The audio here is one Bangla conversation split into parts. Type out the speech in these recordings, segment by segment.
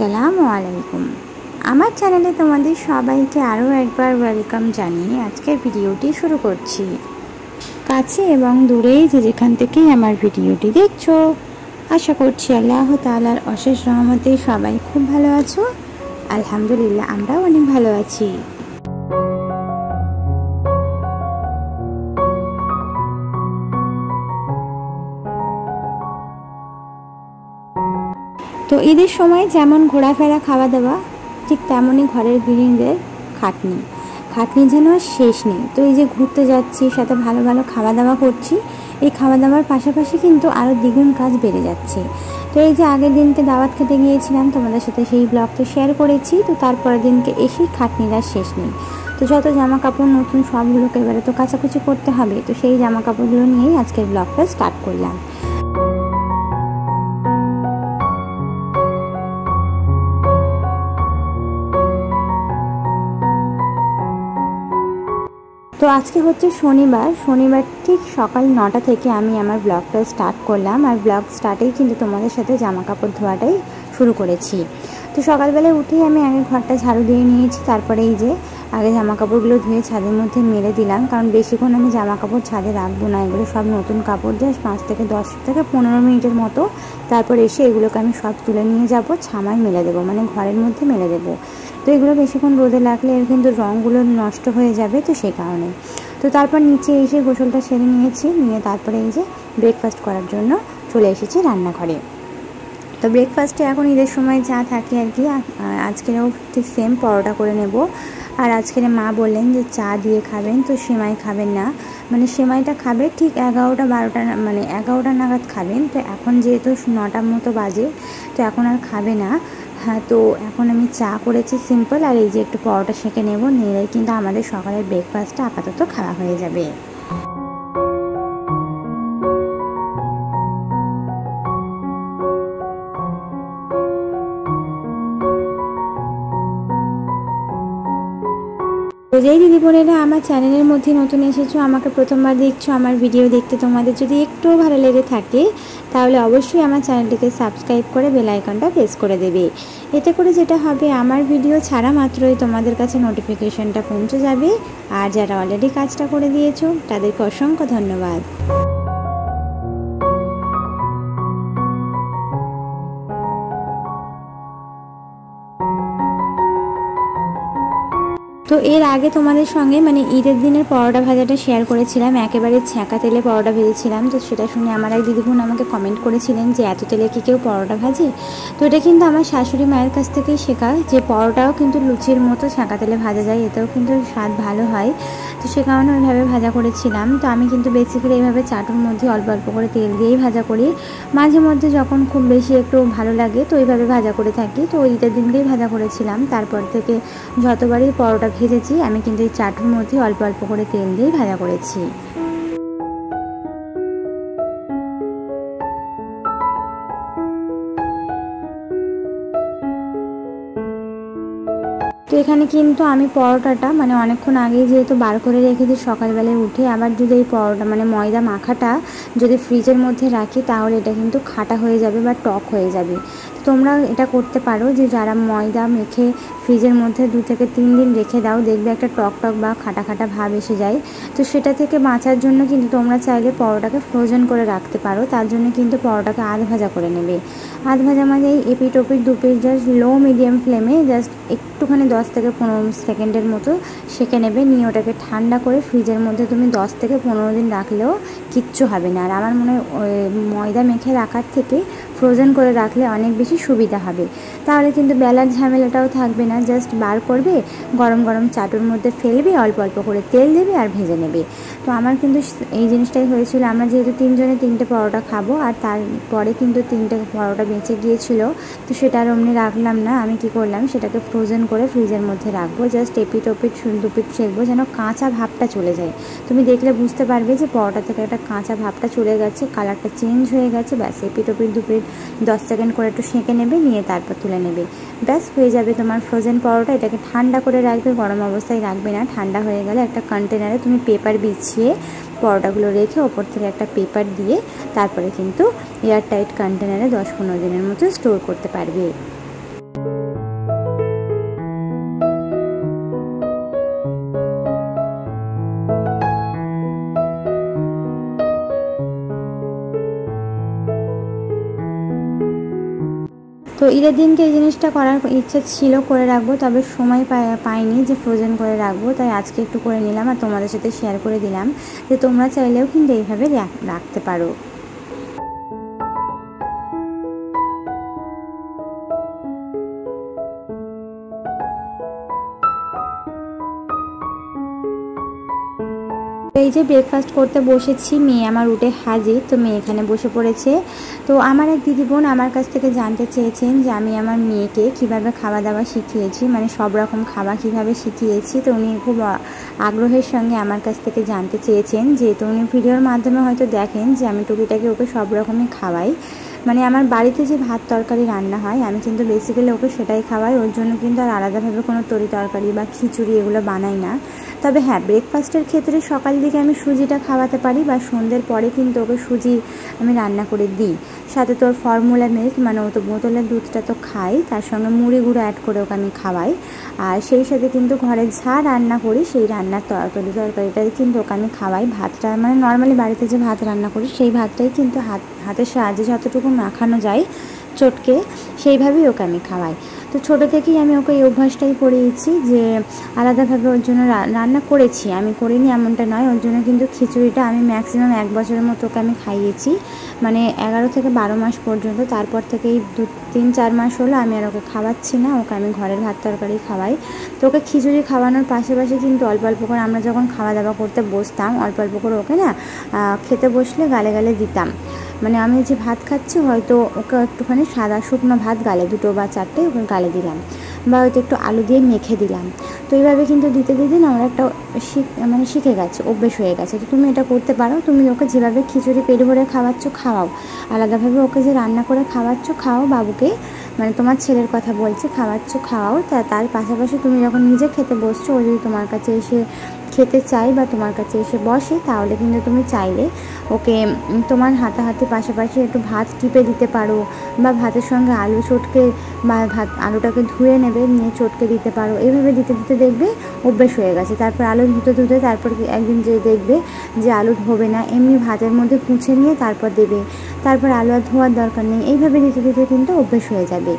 আসসালামু আলাইকুম। আমার চ্যানেলে তোমাদের সবাইকে আরও একবার ওয়েলকাম জানিয়ে আজকের ভিডিওটি শুরু করছি। কাছে এবং দূরে যে যেখান থেকেই আমার ভিডিওটি দেখছো, আশা করছি আল্লাহ তাআলার অশেষ রহমতে সবাই খুব ভালো আছো। আলহামদুলিল্লাহ, আমরাও অনেক ভালো আছি। তো ঈদের সময় যেমন ঘোরাফেরা খাওয়া দাওয়া, ঠিক তেমনই ঘরের গৃহিণীদের খাটনি যেন শেষ নেই। তো এই যে ঘুরতে যাচ্ছি, সাথে ভালো ভালো খাওয়া দাওয়া করছি, এই খাওয়া দাওয়ার পাশাপাশি কিন্তু আরও দ্বিগুণ কাজ বেড়ে যাচ্ছে। তো এই যে আগের দিনকে দাওয়াত খেতে গিয়েছিলাম, তোমাদের সাথে সেই ব্লগ তো শেয়ার করেছি। তো তারপরের দিনকে এসেই খাটনির আর শেষ নেই। তো যত জামা কাপড় নতুন সবগুলোকে এবারে তো কাচাকুচি করতে হবে। তো সেই জামা কাপড়গুলো নিয়েই আজকের ব্লগটা স্টার্ট করলাম। তো আজকে হচ্ছে শনিবার ঠিক সকাল 9টা থেকে আমি আমার ব্লগটা স্টার্ট করলাম। আর ব্লগ স্টার্টেই কিন্তু তোমাদের সাথে জামা কাপড় ধোয়াটাই শুরু করেছি। তো সকালবেলায় উঠেই আমি আগে ঘরটা ঝাড়ু দিয়ে নিয়েছি। তারপরে এই যে আগে জামা কাপড়গুলো ধুয়ে ছাদের মধ্যে মেলে দিলাম, কারণ বেশিক্ষণ আমি জামা কাপড় ছাদে রাখবো না। এগুলো সব নতুন কাপড়, জাস্ট 5 থেকে 10 থেকে 15 মিনিটের মতো। তারপর এসে এগুলোকে আমি সব তুলে নিয়ে যাব, ছামায় মেলে দেবো, মানে ঘরের মধ্যে মেলে দেবো। তো এগুলো বেশিক্ষণ রোদে লাগলে এর কিন্তু রঙগুলো নষ্ট হয়ে যাবে, তো সেই কারণে। তো তারপর নিচে এসে গোসলটা সেরে নিয়ে তারপরে এই যে ব্রেকফাস্ট করার জন্য চলে এসেছি রান্নাঘরে। তো ব্রেকফাস্টে এখন ঈদের সময় যা থাকে আর কি, আজকেরও ঠিক সেম পরোটা করে নেব। আর আজকের মা বললেন যে চা দিয়ে খাবেন, তো সেমাই খাবেন না, মানে সেমাইটা খাবে ঠিক 11টা-12টা, মানে 11টা নাগাদ খাবেন। তো এখন যেহেতু 9টার মতো বাজে, তো এখন আর খাবে না। হ্যাঁ, তো এখন আমি চা করেছি সিম্পল, আর এই যে একটু পরোটা সেঁকে নেব, নিলেই কিন্তু আমাদের সকালের ব্রেকফাস্টটা আপাতত খাওয়া হয়ে যাবে। তো যেই দিদি বোনেরা আমার চ্যানেলের মধ্যে নতুন এসেছো, আমাকে প্রথমবার দেখছো, আমার ভিডিও দেখতে তোমাদের যদি একটুও ভালো লেগে থাকে, তাহলে অবশ্যই আমার চ্যানেলটিকে সাবস্ক্রাইব করে বেল আইকনটা প্রেস করে দেবে। এতে করে যেটা হবে, আমার ভিডিও ছাড়া মাত্রই তোমাদের কাছে নোটিফিকেশনটা পৌঁছে যাবে। আর যারা অলরেডি কাজটা করে দিয়েছো তাদেরকে অসংখ্য ধন্যবাদ। তো এর আগে তোমাদের সঙ্গে মানে ঈদের দিনের পরোটা ভাজাটা শেয়ার করেছিলাম, একেবারে ছ্যাঁকা তেলে পরোটা ভেজেছিলাম। তো সেটা শুনে আমার এক দিদিবোন আমাকে কমেন্ট করেছিলেন যে এত তেলে কি কেউ পরোটা ভাজে। তো এটা কিন্তু আমার শাশুড়ি মায়ের কাছ থেকেই শেখা, যে পরোটাও কিন্তু লুচির মতো ছ্যাঁকা তেলে ভাজা যায়, এতেও কিন্তু স্বাদ ভালো হয়। তো সে কারণে ওইভাবে ভাজা করেছিলাম। তো আমি কিন্তু বেসিক্যালি এইভাবে চাটুর মধ্যে অল্প অল্প করে তেল দিয়েই ভাজা করি। মাঝে মধ্যে যখন খুব বেশি একটু ভালো লাগে তো ওইভাবে ভাজা করে থাকি। তো ঈদের দিনকেই ভাজা করেছিলাম। তারপর থেকে যতবারই পরোটা ভেজেছি আমি কিন্তু এই চাটুর মধ্যে অল্প অল্প করে তেল দিয়েই ভাজা করেছি। তো এখানে কিন্তু আমি পরোটাটা মানে অনেকক্ষণ আগেই যেহেতু বার করে রেখেছি, সকালবেলায় উঠে আবার যদি এই পরোটা মানে ময়দা মাখাটা যদি ফ্রিজের মধ্যে রাখি, তাহলে এটা কিন্তু খাটা হয়ে যাবে বা টক হয়ে যাবে। তোমরা এটা করতে পারো যে যারা ময়দা মেখে ফ্রিজের মধ্যে 2 থেকে 3 দিন রেখে দাও, দেখবে একটা টক বা খাটা খাটা ভাব এসে যায়। তো সেটা থেকে বাঁচার জন্য কিন্তু তোমরা চাইলে পরোটাকে ফ্রোজেন করে রাখতে পারো। তার জন্য কিন্তু পরোটাকে আধ ভাজা করে নেবে। আধ ভাজা মানে এপিট ওপিট দুপিট জাস্ট লো মিডিয়াম ফ্লেমে জাস্ট একটুখানি 10 থেকে 15 সেকেন্ডের মতো সেঁকে নেবে। নিয়ে ওটাকে ঠান্ডা করে ফ্রিজের মধ্যে তুমি 10 থেকে 15 দিন রাখলেও কিচ্ছু হবে না। আর আমার মনে হয় ময়দা মেখে রাখার থেকে ফ্রোজেন করে রাখলে অনেক বেশি সুবিধা হবে। তাহলে কিন্তু বেলার ঝামেলাটাও থাকবে না, জাস্ট বার করবে, গরম গরম চাটুর মধ্যে ফেলবে, অল্প অল্প করে তেল দেবে আর ভেজে নেবে। তো আমার কিন্তু এই জিনিসটাই হয়েছিল। আমরা যেহেতু 3 জনে 3টে পরোটা খাবো, আর তারপরে কিন্তু 3টে পরোটা বেঁচে গিয়েছিল। তো সেটা আর অমনি রাখলাম না, আমি কি করলাম সেটাকে ফ্রোজেন করে ফ্রিজের মধ্যে রাখবো। জাস্ট এপিট ওপিট দুপিট সেঁকবো, যেন কাঁচা ভাবটা চলে যায়। তুমি দেখলে বুঝতে পারবে যে পরোটা থেকে একটা কাঁচা ভাবটা চলে গেছে, কালারটা চেঞ্জ হয়ে গেছে। ব্যাস এপিট ওপিট দুপিট 10 সেকেন্ড করে একটু সেঁকে নেবে, নিয়ে তারপর তুলে নেবে। ব্যাস হয়ে যাবে তোমার ফ্রোজেন পরোটা। এটাকে ঠান্ডা করে রাখবে, গরম অবস্থায় রাখবে না। ঠান্ডা হয়ে গেলে একটা কন্টেনারে তুমি পেপার বিছিয়ে পরোটাগুলো রেখে ওপর থেকে একটা পেপার দিয়ে তারপরে কিন্তু এয়ার টাইট কন্টেনারে 10-15 দিনের মতো স্টোর করতে পারবে। তো ঈদের দিনকে এই জিনিসটা করার ইচ্ছা ছিল, করে রাখবো, তবে সময় পাইনি যে ফ্রোজেন করে রাখবো, তাই আজকে একটু করে নিলাম আর তোমাদের সাথে শেয়ার করে দিলাম যে তোমরা চাইলেও কিন্তু এইভাবে রাখতে পারো। এই যে ব্রেকফাস্ট করতে বসেছি, মেয়ে আমার উঠে হাজির। তো মেয়ে এখানে বসে পড়েছে। তো আমার এক দিদি বোন আমার কাছ থেকে জানতে চেয়েছেন যে আমি আমার মেয়েকে কিভাবে খাওয়া দাওয়া শিখিয়েছি, মানে সব রকম খাবার কিভাবে শিখিয়েছি। তো উনি খুব আগ্রহের সঙ্গে আমার কাছ থেকে জানতে চেয়েছেন, যেহেতু উনি ভিডিওর মাধ্যমে হয়তো দেখেন যে আমি টুকিটাকি ওকে সব রকমই খাওয়াই। মানে আমার বাড়িতে যে ভাত তরকারি রান্না হয় আমি কিন্তু বেসিক্যালি ওকে সেটাই খাওয়াই, ওর জন্য কিন্তু আর আলাদাভাবে কোনো তরি তরকারি বা খিচুড়ি এগুলো বানাই না। তবে হ্যাঁ, ব্রেকফাস্টের ক্ষেত্রে সকাল দিকে আমি সুজিটা খাওয়াতে পারি, বা সন্ধ্যের পরে কিন্তু ওকে সুজি আমি রান্না করে দিই। সাথে তোর ফর্মুলা মিল্ক, মানে ও তো বোতলের দুধটা তো খাই, তার সঙ্গে মুড়ি গুঁড়ো অ্যাড করে ওকে আমি খাওয়াই। আর সেই সাথে কিন্তু ঘরে যা রান্না করি সেই রান্নার তরকারিটাই কিন্তু ওকে আমি খাওয়াই। ভাতটা মানে নর্মালি বাড়িতে যে ভাত রান্না করি সেই ভাতটাই কিন্তু হাতের সাহায্যে যতটুকু মাখানো যায় চটকে সেইভাবেই ওকে আমি খাওয়াই। তো ছোটো থেকেই আমি ওকে এই অভ্যাসটাই করিয়েছি যে আলাদাভাবে ওর জন্য রান্না করেছি, আমি করিনি এমনটা নয়। ওর জন্য কিন্তু খিচুড়িটা আমি ম্যাক্সিমাম 1 বছরের মতো ওকে আমি খাইয়েছি, মানে 11 থেকে 12 মাস পর্যন্ত। তারপর থেকেই 3-4 মাস হলো আমি আর ওকে খাওয়াচ্ছি না, ওকে আমি ঘরের ভাত তরকারি খাওয়াই। তো ওকে খিচুড়ি খাওয়ানোর পাশাপাশি কিন্তু অল্প অল্প করে আমরা যখন খাওয়া দাওয়া করতে বসতাম অল্প অল্প করে ওকে না খেতে বসলে গালে গালে দিতাম। মানে আমি যে ভাত খাচ্ছি হয়তো ওকে একটুখানি সাদা শুকনো ভাত গালে 2 বা 4টে ওকে গালে দিলাম, বা হয়তো একটু আলু দিয়ে মেখে দিলাম। তো এইভাবে কিন্তু দিতে দিতে না ওরা একটা শিখে গেছে, অভ্যেস হয়ে গেছে। তো তুমি এটা করতে পারো, তুমি ওকে যেভাবে খিচুড়ি পেট ভরে খাওয়াচ্ছ খাওয়াও, আলাদাভাবে ওকে যে রান্না করে খাওয়াচ্ছ খাওয়াও বাবুকে, মানে তোমার ছেলের কথা বলছে, খাওয়াচ্ছ খাওয়াও। তার পাশাপাশি তুমি যখন নিজে খেতে বসছো, ও যদি তোমার কাছে এসে খেতে চাই বা তোমার কাছে এসে বসে, তাহলে কিন্তু তুমি চাইলে ওকে তোমার হাতাহাতি পাশাপাশি একটু ভাত টিপে দিতে পারো, বা ভাতের সঙ্গে আলু চটকে বা আলুটাকে ধুয়ে নেবে, নিয়ে চটকে দিতে পারো। এইভাবে দিতে দিতে দেখবে অভ্যেস হয়ে গেছে। তারপর আলু ধুতে তারপর একদিন যে দেখবে যে আলু ধোবে না, এমনি ভাতের মধ্যে কুচে নিয়ে তারপর দেবে, তারপর আলু আর ধোয়ার দরকার নেই। এইভাবে দিতে দিতে কিন্তু অভ্যেস হয়ে যাবে।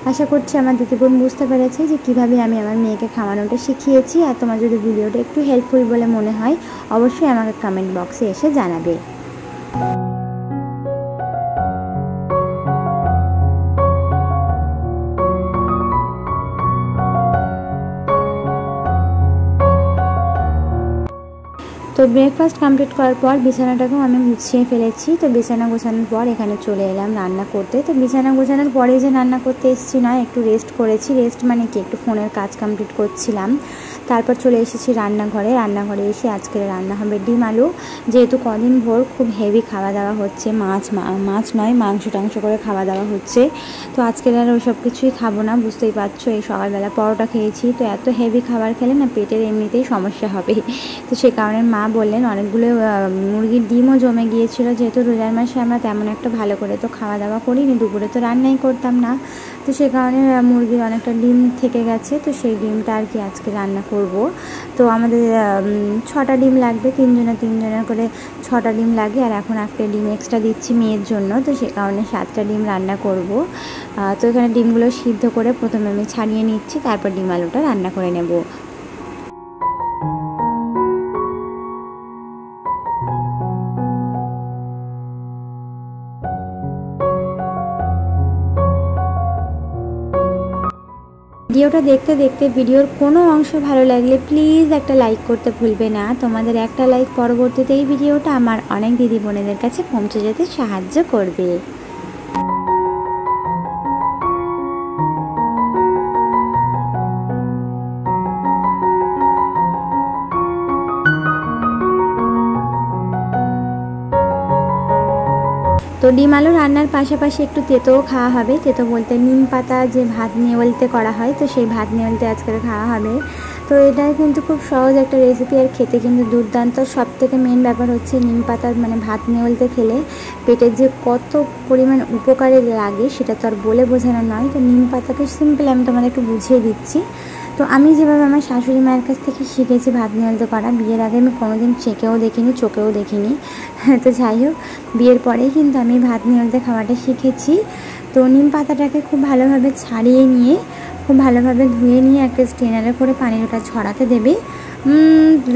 আশা করছি আমার দিদিবোন বুঝতে পেরেছে যে কীভাবে আমি আমার মেয়েকে খাওয়ানোটা শিখিয়েছি। আর তোমার যদি ভিডিওটা একটু হেল্পফুল বলে মনে হয় অবশ্যই আমাকে কমেন্ট বক্সে এসে জানাবে। তো ব্রেকফাস্ট কমপ্লিট করার পর বিছানাটাকেও আমি গুছিয়ে ফেলেছি। তো বিছানা গোছানোর পর এখানে চলে এলাম রান্না করতে। তো বিছানা গোছানোর পরে যে রান্না করতে এসেছি নয়, একটু রেস্ট করেছি। রেস্ট মানে কি, একটু ফোনের কাজ কমপ্লিট করছিলাম। তারপর চলে এসেছি রান্নাঘরে এসে আজকের রান্না হবে ডিম আলু। যেহেতু কদিন ভোর খুব হেভি খাওয়া দাওয়া হচ্ছে, মাছ নয় মাংস টাংস করে খাওয়া দাওয়া হচ্ছে। তো আজকের আর ওই সব কিছুই খাবো না, বুঝতেই পারছো। এই সকালবেলা পরোটা খেয়েছি, তো এত হেভি খাবার খেলে না পেটের এমনিতেই সমস্যা হবে। তো সে কারণে মা বললেন, অনেকগুলো মুরগির ডিমও জমে গিয়েছিল। যেহেতু রোজার মাসে আমরা তেমন একটা ভালো করে তো খাওয়া দাওয়া করিনি, দুপুরে তো রান্নাই করতাম না, তো সে কারণে মুরগির অনেকটা ডিম থেকে গেছে। তো সেই ডিমটা আর কি আজকে রান্না করব। তো আমাদের 6টা ডিম লাগবে, তিনজনের করে 6টা ডিম লাগে। আর এখন একটা ডিম এক্সট্রা দিচ্ছি মেয়ের জন্য, তো সে কারণে 7টা ডিম রান্না করব। তো এখানে ডিমগুলো সিদ্ধ করে প্রথমে আমি ছাড়িয়ে নিচ্ছি, তারপর ডিম আলুটা রান্না করে নেব। ভিডিওটা দেখতে দেখতে ভিডিওর কোনো অংশ ভালো লাগলে প্লিজ একটা লাইক করতে ভুলবে না। তোমাদের একটা লাইক পরবর্তীতে এই ভিডিওটা আমার অনেক দিদি বোনেদের কাছে পৌঁছে যেতে সাহায্য করবে। তো ডিম আলু রান্নার পাশাপাশি একটু তেঁতোও খাওয়া হবে। তেঁতো বলতে নিম পাতা যে ভাত নেওয়ালতে করা হয়, তো সেই ভাত নেওয়ালতে আজকে খাওয়া হবে। তো এটাই কিন্তু খুব সহজ একটা রেসিপি, আর খেতে কিন্তু দুর্দান্ত। সব থেকে মেন ব্যাপার হচ্ছে নিম পাতার মানে ভাত নেওয়ালতে খেলে পেটের যে কত পরিমাণ উপকারে লাগে সেটা তো আর বলে বোঝানো নয়। তো নিম পাতাকে সিম্পল আমি তোমাদের একটু বুঝিয়ে দিচ্ছি। তো আমি যেভাবে আমার শাশুড়ি মায়ের কাছ থেকে শিখেছি ভাত নেওয়ালতে করা, বিয়ের আগে আমি কোনোদিন চেকেও দেখিনি, চোখেও দেখিনি। তো যাই হোক, বিয়ের পরেই কিন্তু আমি ভাত নেওয়ালতে খাওয়াটা শিখেছি। তো তো নিম পাতাটাকে খুব ভালোভাবে ছাড়িয়ে নিয়ে খুব ভালোভাবে ধুয়ে নিয়ে একটা স্ট্রেনারে করে পানিটা ছড়াতে দেবে।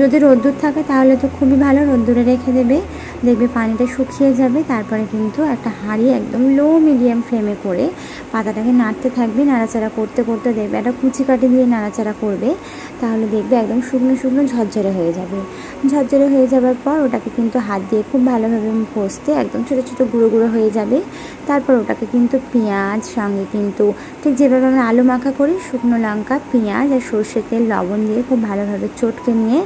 যদি রোদ্দুর থাকে তাহলে তো খুবই ভালো, রোদ্দুরে রেখে দেবে, দেখবে পানিটা শুকিয়ে যাবে। তারপরে কিন্তু একটা হাঁড়ি একদম লো মিডিয়াম ফ্লেমে করে পাতাটাকে নাড়তে থাকবে, নাড়াচাড়া করতে করতে দেখবে একটা কুচি কাঠি দিয়ে নাড়াচাড়া করবে, তাহলে দেখবে একদম শুকনো শুকনো ঝরঝরে হয়ে যাবে। ঝরঝরে হয়ে যাওয়ার পর ওটাকে কিন্তু হাত দিয়ে খুব ভালোভাবে কষতে একদম ছোটো ছোটো গুঁড়ো গুঁড়ো হয়ে যাবে। তারপর ওটাকে কিন্তু পেঁয়াজ সঙ্গে কিন্তু ঠিক যেভাবে আমরা আলু মাখা করি, শুকনো লঙ্কা, পেঁয়াজ আর সর্ষের তেল, লবণ দিয়ে খুব ভালোভাবে চটকে নিয়ে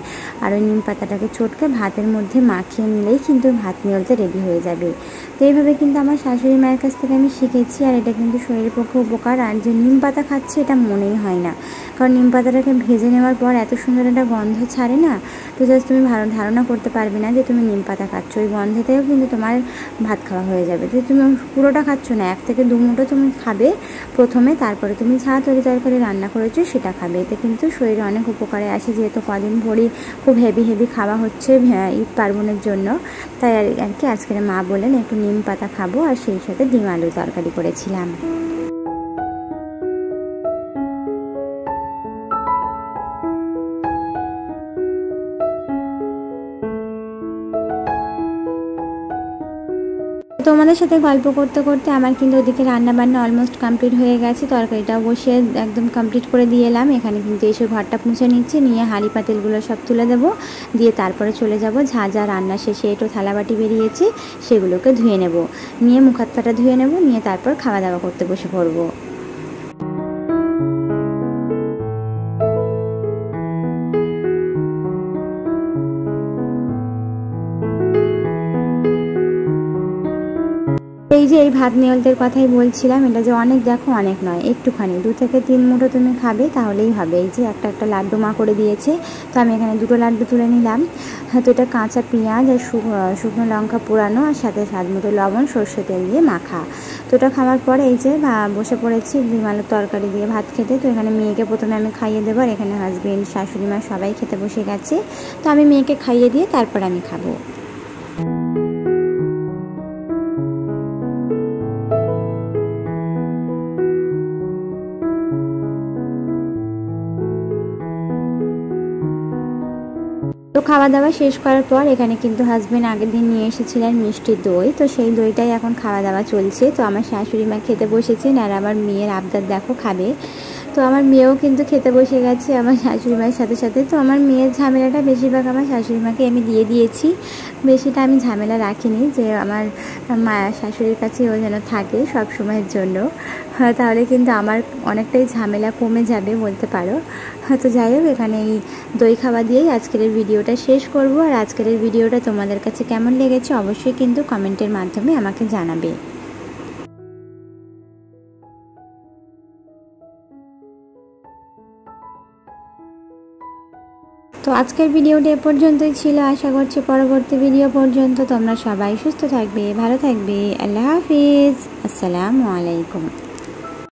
আর ওই নিম পাতাটাকে চটকে ভাতের মধ্যে মাখিয়ে নিলেই কিন্তু ভাত নিয়লতে রেডি হয়ে যাবে। তো এইভাবে কিন্তু আমার শাশুড়ি মায়ের কাছ থেকে আমি শিখেছি, আর এটা কিন্তু শরীরের পক্ষে উপকার। আর যে নিম পাতা খাচ্ছে এটা মনেই হয় না, কারণ নিম পাতাটাকে ভেজে নেওয়ার পর এত সুন্দর একটা গন্ধ ছাড়ে না, তো জাস্ট তুমি ধারণা করতে পারবে না যে তুমি নিম পাতা খাচ্ছ। ওই গন্ধেতেও কিন্তু তোমার ভাত খাওয়া হয়ে যাবে। যে তুমি পুরোটা খাচ্ছ না, 1 থেকে 2 মুঠো তুমি খাবে প্রথমে, তারপরে তুমি যা তরকারি রান্না করেছো সেটা খাবে। এতে কিন্তু শরীরে অনেক উপকারে আসে, যেহেতু কদিন ভরি খুব হেভি খাওয়া হচ্ছে ঈদ পার্বণের জন্য, তাই আর কি আজকের মা বলেন একটু নিম পাতা খাবো, আর সেই সাথে ডিম আলু তরকারি করেছিলাম। তোমাদের সাথে গল্প করতে করতে আমার কিন্তু ওদিকে রান্নাবান্না অলমোস্ট কমপ্লিট হয়ে গেছে। তরকারিটাও বসিয়ে একদম কমপ্লিট করে দিয়ে এলাম। এখানে কিন্তু এসে ঘরটা মুছে নিচ্ছে, নিয়ে হাঁড়ি পাতিলগুলো সব তুলে দেবো, দিয়ে তারপরে চলে যাব যা রান্না শেষে একটু থালাবাটি বেরিয়েছে সেগুলোকে ধুয়ে নেব, নিয়ে মুখ হাত পাটা ধুয়ে নেব, নিয়ে তারপর খাওয়া দাওয়া করতে বসে পড়বো। এই যে এই ভাত নিয়লদের কথাই বলছিলাম, এটা যে অনেক দেখো অনেক নয়, একটুখানি 2 থেকে 3 মুঠো তুমি খাবে তাহলেই হবে। এই যে একটা লাড্ডু মা করে দিয়েছে, তো আমি এখানে 2টো লাড্ডু তুলে নিলাম। তো এটা কাঁচা পেঁয়াজ আর শুকনো লঙ্কা পোড়ানো, আর সাথে স্বাদ মতো লবণ, সর্ষে তেল দিয়ে মাখা। তো এটা খাওয়ার পরে এই যে বসে পড়েছি ডিম আলুর তরকারি দিয়ে ভাত খেতে। তো এখানে মেয়েকে প্রথমে আমি খাইয়ে দেবো, আর এখানে হাজবেন্ড, শাশুড়ি মা সবাই খেতে বসে গেছে। তো আমি মেয়েকে খাইয়ে দিয়ে তারপর আমি খাবো। তো খাওয়া দাওয়া শেষ করার পর এখানে কিন্তু হাজবেন্ড আগের দিন নিয়ে এসেছিলেন মিষ্টি দই, তো সেই দইটাই এখন খাওয়া দাওয়া চলছে। তো আমার শাশুড়ি মা খেতে বসেছেন, আর আমার মেয়ের আবদার দেখো খাবে। তো আমার মেয়েও কিন্তু খেতে বসে গেছে আমার শাশুড়ি মায়ের সাথে সাথে। তো আমার মেয়ের ঝামেলাটা বেশিরভাগ আমার শাশুড়ি মাকে আমি দিয়ে দিয়েছি, বেশিটা আমি ঝামেলা রাখিনি, যে আমার মা শাশুড়ির কাছে ও যেন থাকে সব সময়ের জন্য, তাহলে কিন্তু আমার অনেকটাই ঝামেলা কমে যাবে বলতে পারো। তো যাই হোক, এখানে এই দই খাওয়া দিয়েই আজকের ভিডিওটা শেষ করব। আর আজকের ভিডিওটা তোমাদের কাছে কেমন লেগেছে অবশ্যই কিন্তু কমেন্টের মাধ্যমে আমাকে জানাবে। তো আজকের ভিডিওটা এ পর্যন্তই ছিল। আশা করছি পরবর্তী ভিডিও পর্যন্ত তোমরা সবাই সুস্থ থাকবে, ভালো থাকবে। আল্লাহ হাফিজ, আসসালামু আলাইকুম।